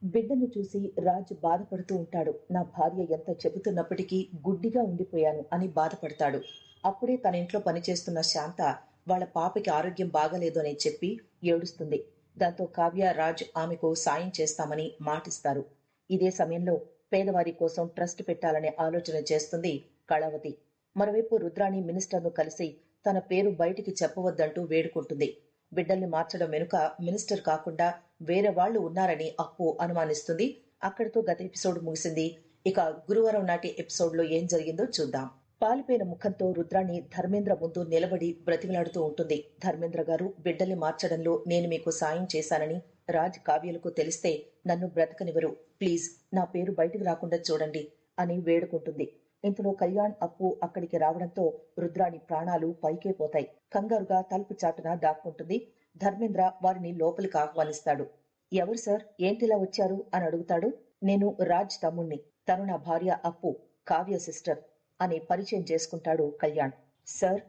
బిడ్డను చూసి రాజ్ బాధపడుతూ ఉంటాడు. నా భార్య ఎంత చెబుతున్నప్పటికీ గుడ్డిగా ఉండిపోయాను అని బాధపడతాడు. అప్పుడే తన ఇంట్లో పనిచేస్తున్న శాంత వాళ్ళ పాపకి ఆరోగ్యం బాగలేదు అని చెప్పి ఏడుస్తుంది. దాంతో కావ్య, రాజ్ ఆమెకు సాయం చేస్తామని మాటిస్తారు. ఇదే సమయంలో పేదవారి కోసం ట్రస్ట్ పెట్టాలనే ఆలోచన చేస్తుంది కళావతి. మరోవైపు రుద్రాణి మినిస్టర్ను కలిసి తన పేరు బయటికి చెప్పవద్దంటూ వేడుకుంటుంది. బిడ్డల్ని మార్చడం వెనుక మినిస్టర్ కాకుండా వేరే వాళ్లు ఉన్నారని అప్పు అనుమానిస్తుంది. అక్కడితో గత ఎపిసోడ్ ముగిసింది. ఇక గురువారం నాటి ఎపిసోడ్ లో ఏం జరిగిందో చూద్దాం. పాలిపోయిన ముఖంతో రుద్రాణి ధర్మేంద్ర ముందు నిలబడి బ్రతిమలాడుతూ ఉంటుంది. ధర్మేంద్ర గారు, బిడ్డల్ని మార్చడంలో నేను మీకు సాయం చేశానని రాజ్, కావ్యలకు తెలిస్తే నన్ను బ్రతకనివ్వరు. ప్లీజ్ నా పేరు బయటికి రాకుండా చూడండి అని వేడుకుంటుంది. ఇంతలో కళ్యాణ్, అప్పు అక్కడికి రావడంతో రుద్రాణి ప్రాణాలు పైకే పోతాయి. కంగారుగా తలుపు చాటున దాక్కుంటుంది. ధర్మేంద్ర వారిని లోపలికి ఆహ్వానిస్తాడు. ఎవరు సార్, ఏంటిలా వచ్చారు అని అడుగుతాడు. నేను రాజ్ తమ్ముణ్ణి, తను నా భార్య అప్పు, కావ్య సిస్టర్ అని పరిచయం చేసుకుంటాడు కళ్యాణ్. సార్,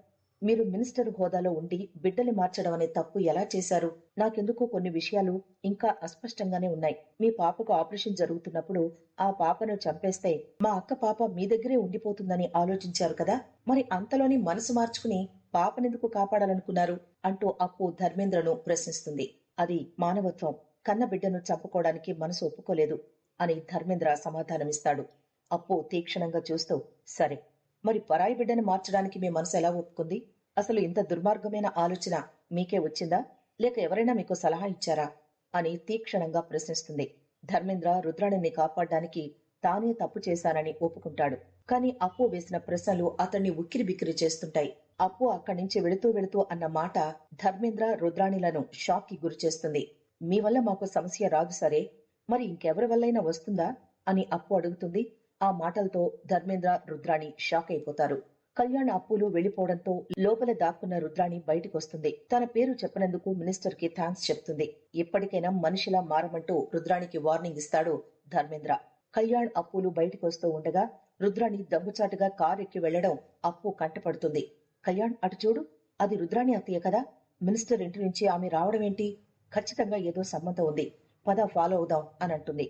మీరు మినిస్టర్ హోదాలో ఉండి బిడ్డలు మార్చడం అనే తప్పు ఎలా చేశారు? నాకెందుకో కొన్ని విషయాలు ఇంకా అస్పష్టంగానే ఉన్నాయి. మీ పాపకు ఆపరేషన్ జరుగుతున్నప్పుడు ఆ పాపను చంపేస్తే మా అక్క పాప మీ దగ్గరే ఉండిపోతుందని ఆలోచించారు కదా, మరి అంతలోని మనసు మార్చుకుని పాపనెందుకు కాపాడాలనుకున్నారు అంటూ అప్పు ధర్మేంద్రను ప్రశ్నిస్తుంది. అది మానవత్వం, కన్న బిడ్డను చంపుకోవడానికి మనసు ఒప్పుకోలేదు అని ధర్మేంద్ర సమాధానమిస్తాడు. అప్పు తీక్షణంగా చూస్తూ, సరే, మరి పరాయి బిడ్డను మార్చడానికి మీ మనసు ఎలా ఒప్పుకుంది? అసలు ఇంత దుర్మార్గమైన ఆలోచన మీకే వచ్చిందా, లేక ఎవరైనా మీకు సలహా ఇచ్చారా అని తీక్షణంగా ప్రశ్నిస్తుంది. ధర్మేంద్ర రుద్రాణిని కాపాడడానికి తానే తప్పు చేశానని ఒప్పుకుంటాడు. కాని అప్పు వేసిన ప్రశ్నలు అతన్ని ఉక్కిరి బిక్కిరి చేస్తుంటాయి. అప్పు అక్కడి నుంచి వెళుతూ వెళుతూ అన్న మాట ధర్మేంద్ర, రుద్రాణిలను షాక్ కి గురి చేస్తుంది. మీ వల్ల మాకు సమస్య రాదు సరే, మరి ఇంకెవరి వల్లైనా వస్తుందా అని అప్పు అడుగుతుంది. ఆ మాటలతో ధర్మేంద్ర, రుద్రాణి షాక్ అయిపోతారు. కళ్యాణ్, అప్పులు వెళ్లిపోవడంతో లోపల దాక్కున్న రుద్రాణి బయటికొస్తుంది. తన పేరు చెప్పినందుకు మినిస్టర్ కి థాంక్స్ చెప్తుంది. ఇప్పటికైనా మనిషిలా మారమంటూ రుద్రాణికి వార్నింగ్ ఇస్తాడు ధర్మేంద్ర. కళ్యాణ్, అప్పులు బయటికొస్తూ ఉండగా రుద్రాణి దమ్ముచాటుగా కారు ఎక్కి వెళ్లడం అప్పు కంటపడుతుంది. కళ్యాణ్, అటు చూడు, అది రుద్రాణి అత్తయ్య కదా, మినిస్టర్ ఇంటి నుంచి ఆమె రావడమేంటి? ఖచ్చితంగా ఏదో సంబంధం ఉంది, పద ఫాలో అవుదాం అని అంటుంది.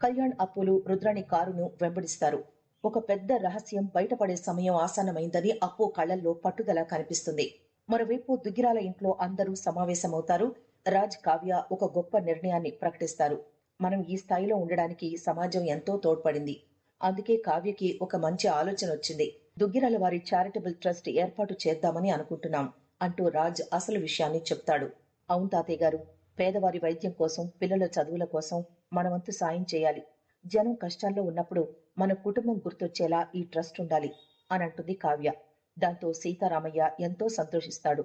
కళ్యాణ్, అప్పులు రుద్రాణి కారును వెంబడిస్తారు. ఒక పెద్ద రహస్యం బయటపడే సమయం ఆసన్నమైందని అప్పు కళ్లల్లో పట్టుదల కనిపిస్తుంది. మరోవైపు దుగ్గిరాల ఇంట్లో అందరూ సమావేశమవుతారు. రాజ్, కావ్య ఒక గొప్ప నిర్ణయాన్ని ప్రకటిస్తారు. మనం ఈ స్థాయిలో ఉండడానికి సమాజం ఎంతో తోడ్పడింది. అందుకే కావ్యకి ఒక మంచి ఆలోచన వచ్చింది. దుగ్గిరాల వారి చారిటబుల్ ట్రస్ట్ ఏర్పాటు చేద్దామని అనుకుంటున్నాం అంటూ రాజ్ అసలు విషయాన్ని చెప్తాడు. అవును తాతయ్య గారు, పేదవారి వైద్యం కోసం, పిల్లల చదువుల కోసం మనవంతు సాయం చేయాలి. జనం కష్టాల్లో ఉన్నప్పుడు మన కుటుంబం గుర్తొచ్చేలా ఈ ట్రస్ట్ ఉండాలి అని అంటుంది కావ్య. దాంతో సీతారామయ్య ఎంతో సంతోషిస్తాడు.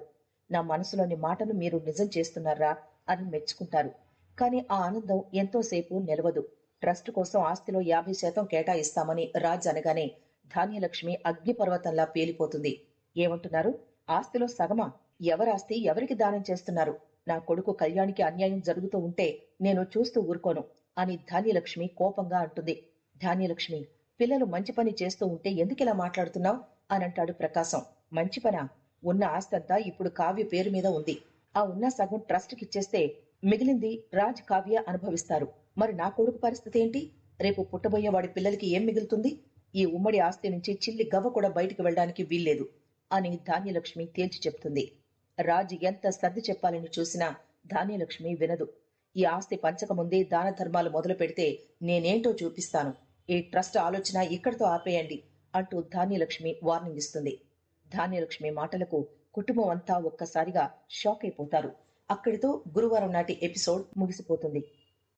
నా మనసులోని మాటను మీరు నిజం చేస్తున్నారా అని మెచ్చుకుంటారు. కాని ఆ ఆనందం ఎంతోసేపు నిలవదు. ట్రస్ట్ కోసం ఆస్తిలో 50% కేటాయిస్తామని రాజ్ అనగానే ధాన్యలక్ష్మి అగ్నిపర్వతంలా పేలిపోతుంది. ఏమంటున్నారు? ఆస్తిలో సగమా? ఎవరాస్తి ఎవరికి దానం చేస్తున్నారు? నా కొడుకు కళ్యాణికి అన్యాయం జరుగుతూ ఉంటే నేను చూస్తూ ఊరుకోను అని ధాన్యలక్ష్మి కోపంగా అంటుంది. ధాన్యలక్ష్మి, పిల్లలు మంచి పని చేస్తూ ఉంటే ఎందుకిలా మాట్లాడుతున్నావు అని అంటాడు ప్రకాశం. మంచి పనా? ఉన్న ఆస్తంతా ఇప్పుడు కావ్య పేరు మీద ఉంది. ఆ ఉన్న సగం ట్రస్ట్ కిచ్చేస్తే మిగిలింది రాజ్, కావ్య అనుభవిస్తారు. మరి నా కొడుకు పరిస్థితి ఏంటి? రేపు పుట్టబోయే వాడి పిల్లలకి ఏం మిగులుతుంది? ఈ ఉమ్మడి ఆస్తి నుంచి చిల్లి గవ్వ కూడా బయటికి వెళ్లడానికి వీల్లేదు అని ధాన్యలక్ష్మి తేల్చి చెప్తుంది. రాజ్ ఎంత సర్ది చెప్పాలని చూసినా ధాన్యలక్ష్మి వినదు. ఈ ఆస్తి పంచక ముందే దాన ధర్మాలు మొదలు పెడితే నేనేంటో చూపిస్తాను. ఈ ట్రస్ట్ ఆలోచన ఇక్కడితో ఆపేయండి అంటూ ధాన్యలక్ష్మి వార్నింగ్ ఇస్తుంది. ధాన్యలక్ష్మి మాటలకు కుటుంబం అంతా ఒక్కసారిగా షాక్ అయిపోతారు. అక్కడితో గురువారం నాటి ఎపిసోడ్ ముగిసిపోతుంది.